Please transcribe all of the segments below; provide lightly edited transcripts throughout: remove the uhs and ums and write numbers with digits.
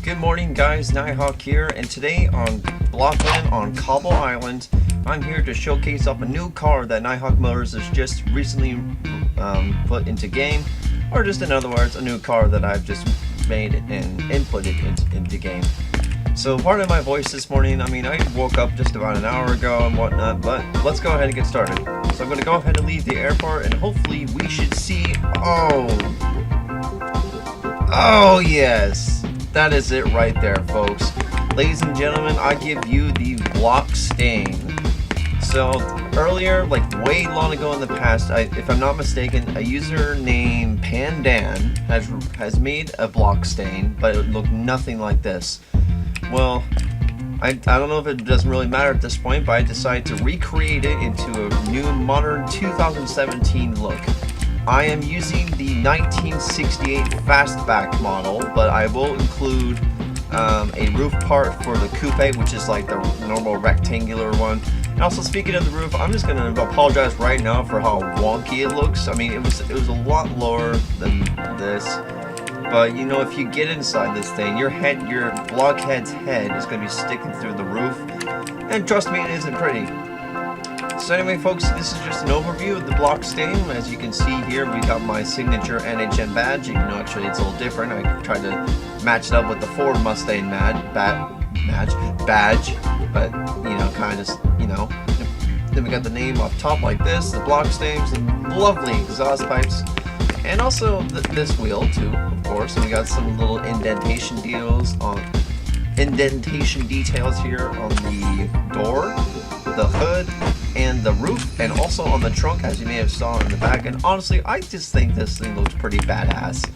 Good morning guys, Nighthawk here, and today on Blockland on Cobble Island, I'm here to showcase off a new car that Nighthawk Motors has just recently put into game, or just in other words, a new car that I've just made and inputted into game. So pardon my voice this morning. I mean, I woke up just about an hour ago and whatnot, but let's go ahead and get started. So I'm going to go ahead and leave the airport, and hopefully we should see... Oh yes! That is it right there, folks. Ladies and gentlemen, I give you the Blockstang. So earlier, like way long ago in the past, if I'm not mistaken, a user named Pandan has made a Blockstang, but it looked nothing like this. Well, I don't know if it doesn't really matter at this point, but I decided to recreate it into a new modern 2017 look. I am using the 1968 Fastback model, but I will include a roof part for the coupe, which is like the normal rectangular one. And also, speaking of the roof, I'm just gonna apologize right now for how wonky it looks. I mean, it was a lot lower than this, but you know, if you get inside this thing, your blockhead's head is gonna be sticking through the roof, and trust me, it isn't pretty. So anyway, folks, this is just an overview of the Blockstang. As you can see here, we got my signature NHM badge. Even though actually it's a little different, I tried to match it up with the Ford Mustang badge, but you know, kind of, you know. Then we got the name up top like this, the Blockstang, some lovely exhaust pipes, and also this wheel too, of course. And we got some little indentation details here on the door, the hood, and the roof, and also on the trunk, as you may have saw in the back. And honestly, I just think this thing looks pretty badass.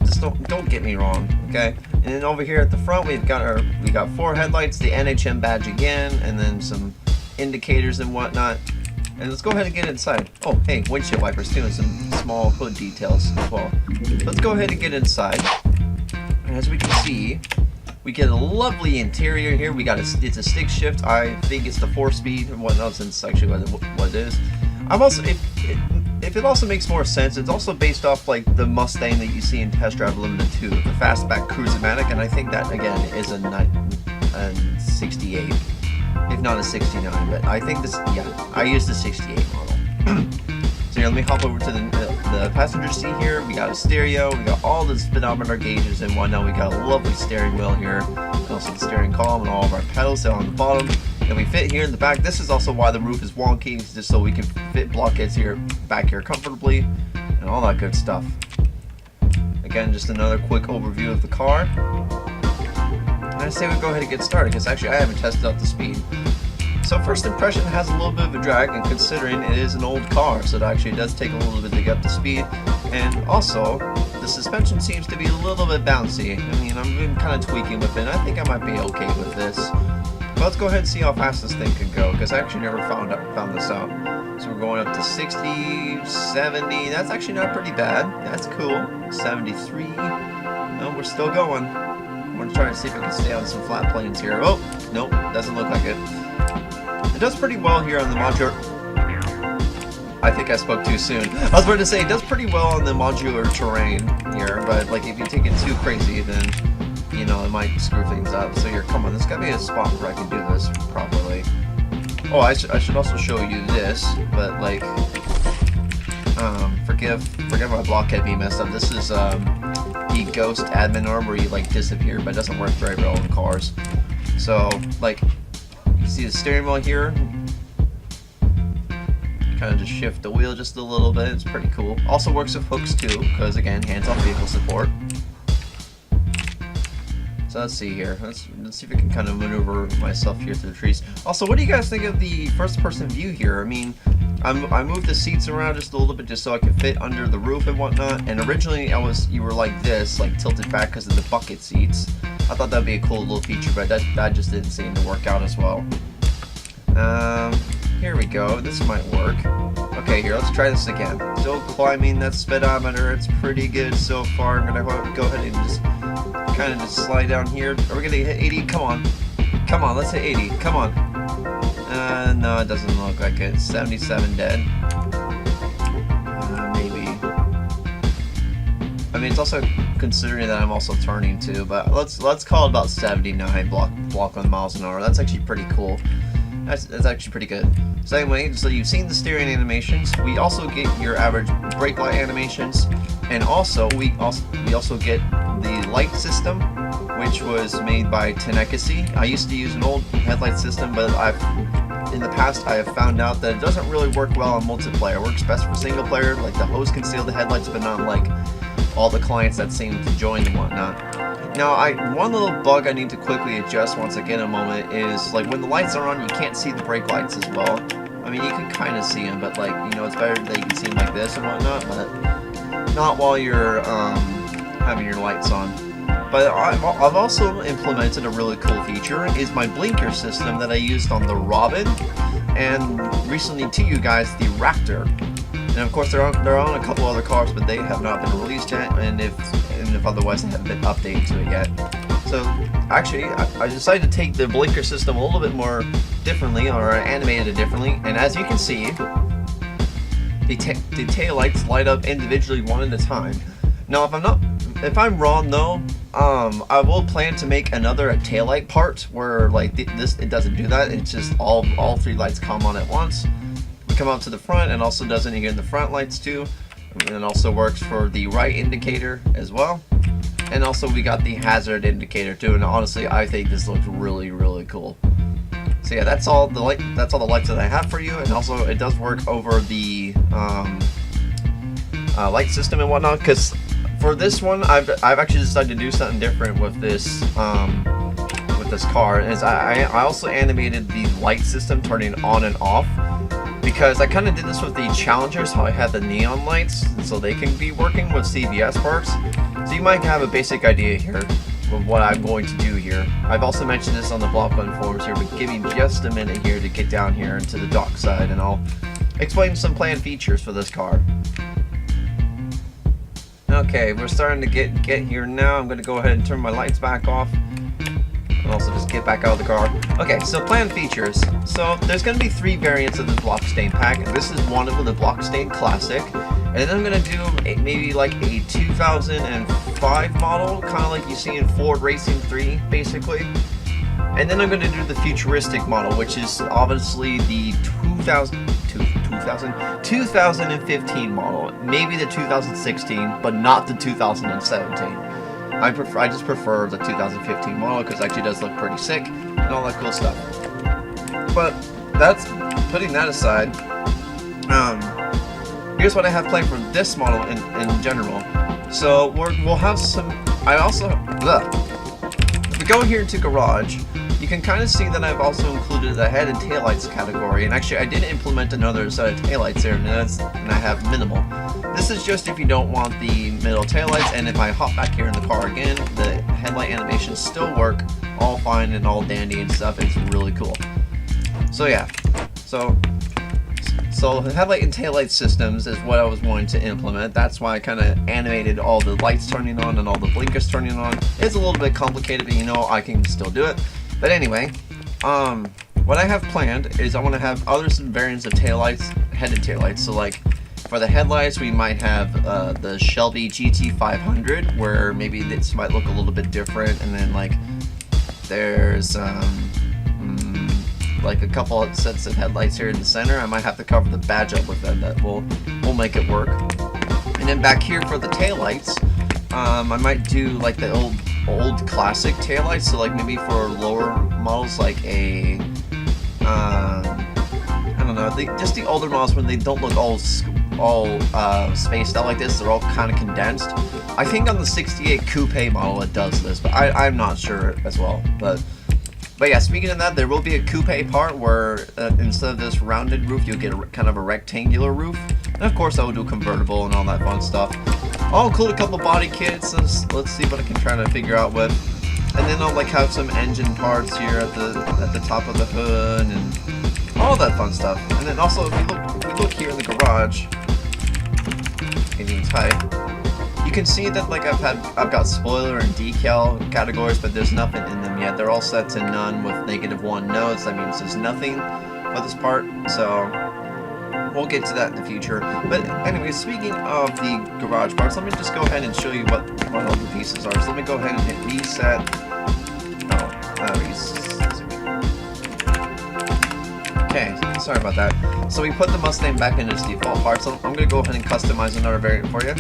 Just don't get me wrong, okay? And then over here at the front, we got 4 headlights, the NHM badge again, and then some indicators and whatnot. And let's go ahead and get inside. Oh, hey, windshield wipers too, and some small hood details as well. Let's go ahead and get inside. And as we can see, we get a lovely interior here. We got it's a stick shift. I think it's the 4-speed and whatnot, since it's actually what it is. I'm also, if it also makes more sense, it's also based off like the Mustang that you see in Test Drive Limited 2, the Fastback Cruise-O-Matic, and I think that again is a 68, if not a 69. But I think this, yeah, I use the 68 model. So here, let me hop over to the passenger seat here. We got a stereo, we got all the speedometer gauges and whatnot. We got a lovely steering wheel here, and also the steering column and all of our pedals down on the bottom. And we fit here in the back. This is also why the roof is wonky, just so we can fit blockheads here, back here comfortably, and all that good stuff. Again, just another quick overview of the car. And I say we go ahead and get started, because actually I haven't tested out the speed. So first impression has a little bit of a drag, and considering it is an old car, so it actually does take a little bit to get up to speed. And also, the suspension seems to be a little bit bouncy. I mean, I've been kind of tweaking with it, and I think I might be okay with this. But let's go ahead and see how fast this thing can go, because I actually never found this out. So we're going up to 60, 70, that's actually not pretty bad. That's cool. 73, no, we're still going. We're going to try to see if we can stay on some flat planes here. Oh, nope, doesn't look like it. It does pretty well here on the modular. I think I spoke too soon. I was about to say it does pretty well on the modular terrain here, but like if you take it too crazy, then you know it might screw things up. So here, come on, there's gotta be a spot where I can do this properly. Oh, I should also show you this, but like, forgive my blockhead being messed up. This is the Ghost admin arm where you like disappear, but it doesn't work very well in cars. So like, you see the steering wheel here, kind of just shift the wheel just a little bit. It's pretty cool. Also works with hooks too, because again, hands-off vehicle support. So let's see here. Let's see if I can kind of maneuver myself here through the trees. Also, what do you guys think of the first-person view here? I mean, I moved the seats around just a little bit just so I could fit under the roof and whatnot. And originally, you were like this, like tilted back because of the bucket seats. I thought that'd be a cool little feature, but that just didn't seem to work out as well. Here we go. This might work. Okay, here, let's try this again. Still climbing that speedometer. It's pretty good so far. I'm gonna go ahead and just kind of just slide down here. Are we gonna hit 80? Come on. Come on, let's hit 80. Come on. No, it doesn't look like it. 77 dead. Maybe. I mean, it's also considering that I'm also turning too, but let's call it about 79 Blockland miles an hour. That's actually pretty cool. That's actually pretty good. So anyway, so you've seen the steering animations. We also get your average brake light animations, and also we also get the light system, which was made by Tenekasi. I used to use an old headlight system, but in the past I have found out that it doesn't really work well on multiplayer. It works best for single player. Like the hose can seal the headlights, but not like all the clients that seem to join and whatnot. Now, one little bug I need to quickly adjust once again in a moment is, like, when the lights are on, you can't see the brake lights as well. I mean, you can kind of see them, but, like, you know, it's better that you can see them like this and whatnot, but not while you're having your lights on. But I've also implemented a really cool feature, is my blinker system that I used on the Robin, and recently to you guys, the Raptor. And of course, they're on a couple other cars, but they have not been released yet, and if otherwise they haven't been updated to it yet. So actually, I decided to take the blinker system a little bit more differently, or animated it differently. And as you can see, the tail lights light up individually one at a time. Now, if I'm wrong though, I will plan to make another taillight part where like it doesn't do that. It's just all three lights come on at once. Come up to the front, and also does it again the front lights too, and it also works for the right indicator as well, and also we got the hazard indicator too. And honestly, I think this looks really cool. So yeah, that's all the lights that I have for you, and also it does work over the light system and whatnot. Because for this one, I've actually decided to do something different with this car. Is I also animated the light system turning on and off. Because I kind of did this with the Challengers, how I had the neon lights, so they can be working with CVS parts. So you might have a basic idea here of what I'm going to do here. I've also mentioned this on the Blockland forums here, but give me just a minute here to get down here into the dock side, and I'll explain some planned features for this car. Okay, we're starting to get here now. I'm going to go ahead and turn my lights back off. And also just get back out of the car. Okay, so planned features. So there's going to be 3 variants of the Blockstang pack. This is one of them, the Blockstang Classic. And then I'm going to do maybe like a 2005 model, kind of like you see in Ford Racing 3, basically. And then I'm going to do the futuristic model, which is obviously the 2015 model. Maybe the 2016, but not the 2017. I just prefer the 2015 model because it actually does look pretty sick and all that cool stuff. But that's putting that aside. Here's what I have planned for this model in general. So we'll have some. If we go here into garage, you can kind of see that I've also included the head and taillights category. And actually, I did implement another set of taillights there, and I have minimal. This is just if you don't want the middle taillights, and if I hop back here in the car again, the headlight animations still work all fine and all dandy and stuff. It's really cool. So yeah, so the headlight and taillight systems is what I was wanting to implement. That's why I kind of animated all the lights turning on and all the blinkers turning on. It's a little bit complicated, but you know, I can still do it. But anyway, what I have planned is I want to have other variants of taillights, headed taillights. So like, for the headlights, we might have the Shelby GT500, where maybe this might look a little bit different, and then like there's like a couple of sets of headlights here in the center. I might have to cover the badge up with them. That will make it work. And then back here for the taillights, I might do like the old classic taillights. So like maybe for lower models, like a I don't know, just the older models when they don't look all spaced out like this. They're all kind of condensed. I think on the 68 coupe model it does this, but I'm not sure as well. But yeah, speaking of that, there will be a coupe part where instead of this rounded roof, you'll get kind of a rectangular roof. And of course, I will do convertible and all that fun stuff. I'll include a couple body kits. Let's see what I can try to figure out with. And then I'll like have some engine parts here at the top of the hood and all that fun stuff. And then also, if we look here in the garage, getting tight. You can see that like I've got spoiler and decal categories, but there's nothing in them yet. They're all set to none with -1 notes. That means there's nothing for this part. So we'll get to that in the future. But anyway, speaking of the garage parts, let me just go ahead and show you what all the pieces are. So let me go ahead and hit reset. Okay, sorry about that. So we put the Mustang back in its default parts. So I'm going to go ahead and customize another variant for you.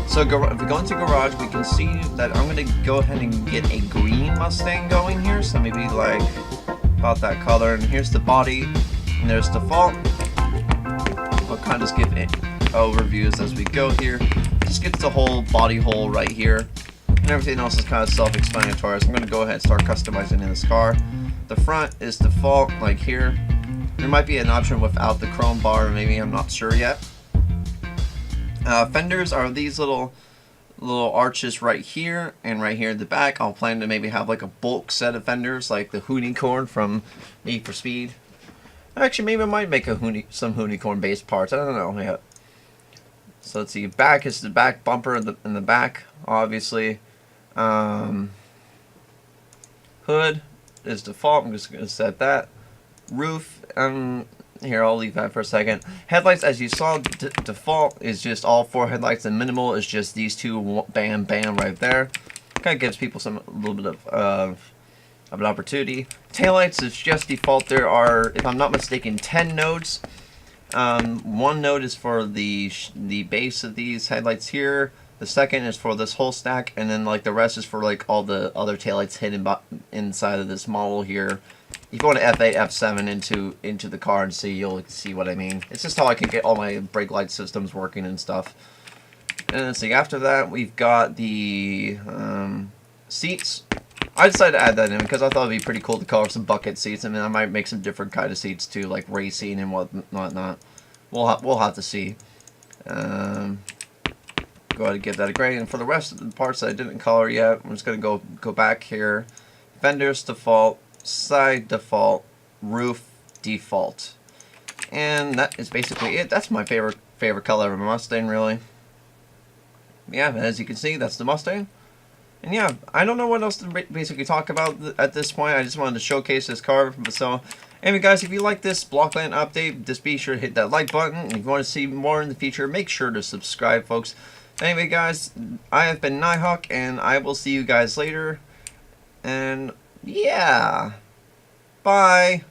So if we go into garage, we can see that I'm going to go ahead and get a green Mustang going here. So maybe like about that color. And here's the body. And there's default. I'll kind of just give overviews as we go here. Just gets the whole body hole right here. And everything else is kind of self-explanatory. So I'm going to go ahead and start customizing in this car. The front is default, like here. There might be an option without the chrome bar, maybe, I'm not sure yet. Fenders are these little arches right here and right here in the back. I'll plan to maybe have like a bulk set of fenders, like the Hoonicorn from Need for Speed. Actually, maybe I might make some Hoonicorn based parts. I don't know yet. So let's see. Back is the back bumper in the back, obviously. Hood is default. I'm just going to set that. Roof, here, I'll leave that for a second. Headlights, as you saw, default is just all 4 headlights, and minimal is just these 2, bam, bam, right there. Kind of gives people a little bit of an opportunity. Taillights is just default. There are, if I'm not mistaken, 10 nodes. 1 node is for the base of these headlights here. The second is for this whole stack, and then like the rest is for like all the other taillights hidden inside of this model here. If you want to F8, F7 into the car and see, you'll see what I mean. It's just how I can get all my brake light systems working and stuff. And let's see, after that we've got the seats. I decided to add that in because I thought it'd be pretty cool to color some bucket seats. I mean, I might make some different kind of seats too, like racing and whatnot. We'll have to see. Go ahead and give that a grade. And for the rest of the parts that I didn't color yet, I'm just going to go back here. Fenders default, side default, roof default. And that is basically it. That's my favorite color of a Mustang, really. Yeah, as you can see, that's the Mustang. And yeah, I don't know what else to basically talk about at this point. I just wanted to showcase this car. So, anyway guys, if you like this Blockland update, just be sure to hit that like button. And if you want to see more in the future, make sure to subscribe, folks. Anyway guys, I have been Nighthawk, and I will see you guys later. And yeah, bye.